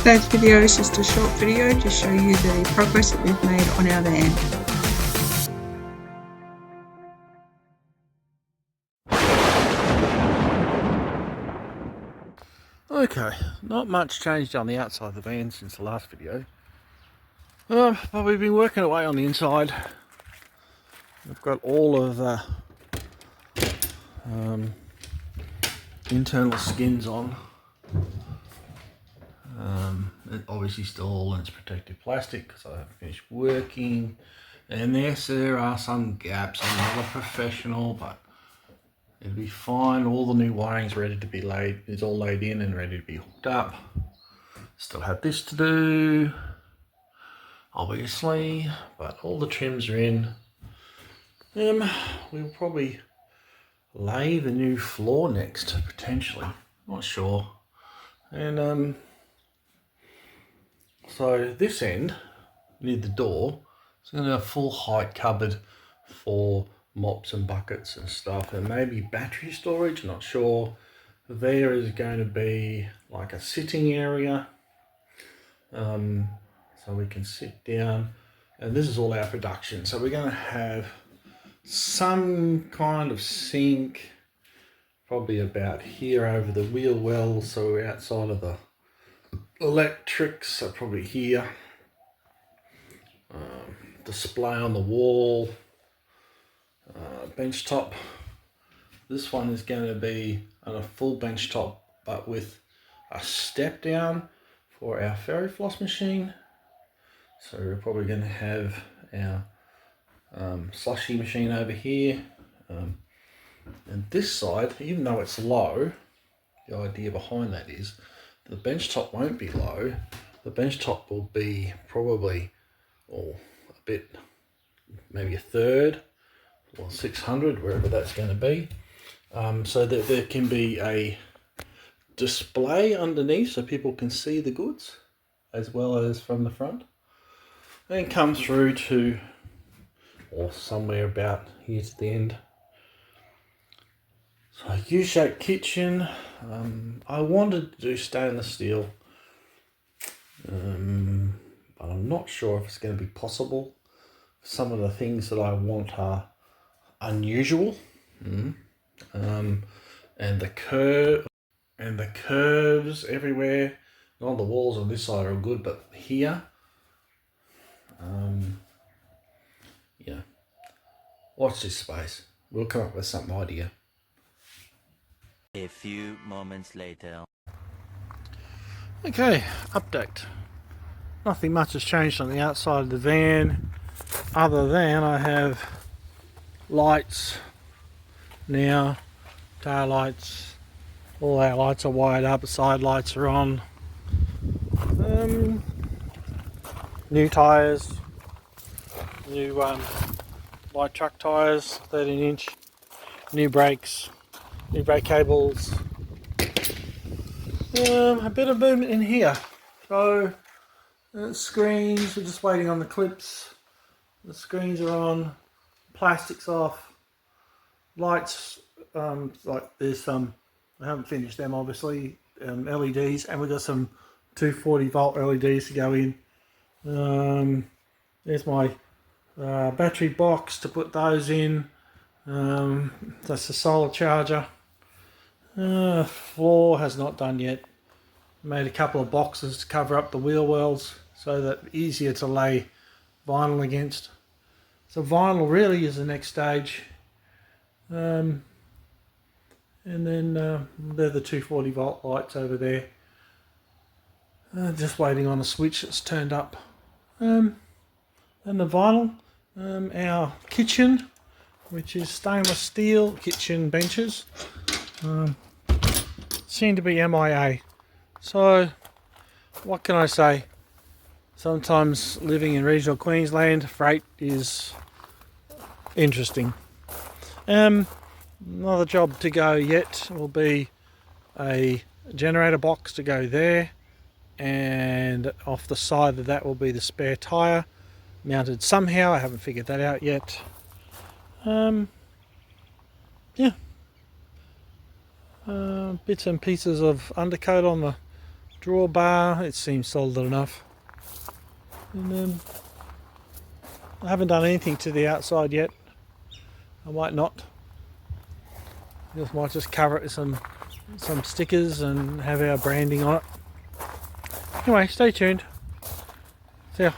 Today's video is just a short video to show you the progress that we've made on our van. Okay, not much changed on the outside of the van since the last video, but we've been working away on the inside. We've got all of the internal skins on. It obviously still all in its protective plastic because I haven't finished working, and yes, there are some gaps. I'm not a professional, but it'll be fine. All the new wiring's ready to be laid. It's all laid in and ready to be hooked up. Still have this to do, obviously, but all the trims are in. We'll probably lay the new floor next, potentially. Not sure. And so this end, near the door, it's going to have a full height cupboard for mops and buckets and stuff, and maybe battery storage, not sure. There is going to be like a sitting area, so we can sit down, and this is all our production. So we're going to have some kind of sink, probably about here over the wheel well, so we're outside of the electrics, so probably here. Display on the wall, bench top. This one is going to be on a full bench top, but with a step down for our fairy floss machine. So we're probably going to have our slushy machine over here, and this side, even though it's low, the idea behind that is the bench top won't be low. The bench top will be probably a bit, maybe a third or 600, wherever that's going to be, so that there can be a display underneath so people can see the goods as well as from the front, and come through to, or somewhere about here to the end. So U-shaped kitchen. I wanted to do stainless steel, but I'm not sure if it's going to be possible. Some of the things that I want are unusual, and the curves everywhere. Not the walls on this side are good, but here, yeah. Watch this space. We'll come up with some idea. A few moments later. Okay, update. Nothing much has changed on the outside of the van, other than I have lights now, tail lights, all our lights are wired up, the side lights are on, new tyres, new light truck tyres, 13-inch, new brakes, new brake cables, a bit of movement in here. So screens, we're just waiting on the clips. The screens are on, plastics off, lights, like there's some, I haven't finished them obviously, LEDs, and we've got some 240 volt LEDs to go in. There's my battery box to put those in. That's the solar charger. Floor has not done yet. Made a couple of boxes to cover up the wheel wells so that easier to lay vinyl against. So vinyl really is the next stage. And then they're the 240 volt lights over there. Just waiting on a switch that's turned up. And the vinyl, our kitchen, which is stainless steel kitchen benches, seem to be MIA. So what can I say? Sometimes living in regional Queensland, freight is interesting. Another job to go yet will be a generator box to go there, and off the side of that will be the spare tyre mounted somehow. I haven't figured that out yet. Bits and pieces of undercoat on the drawbar, it seems solid enough. And I haven't done anything to the outside yet. I might not. Might just cover it with some stickers and have our branding on it. Anyway, stay tuned. See ya.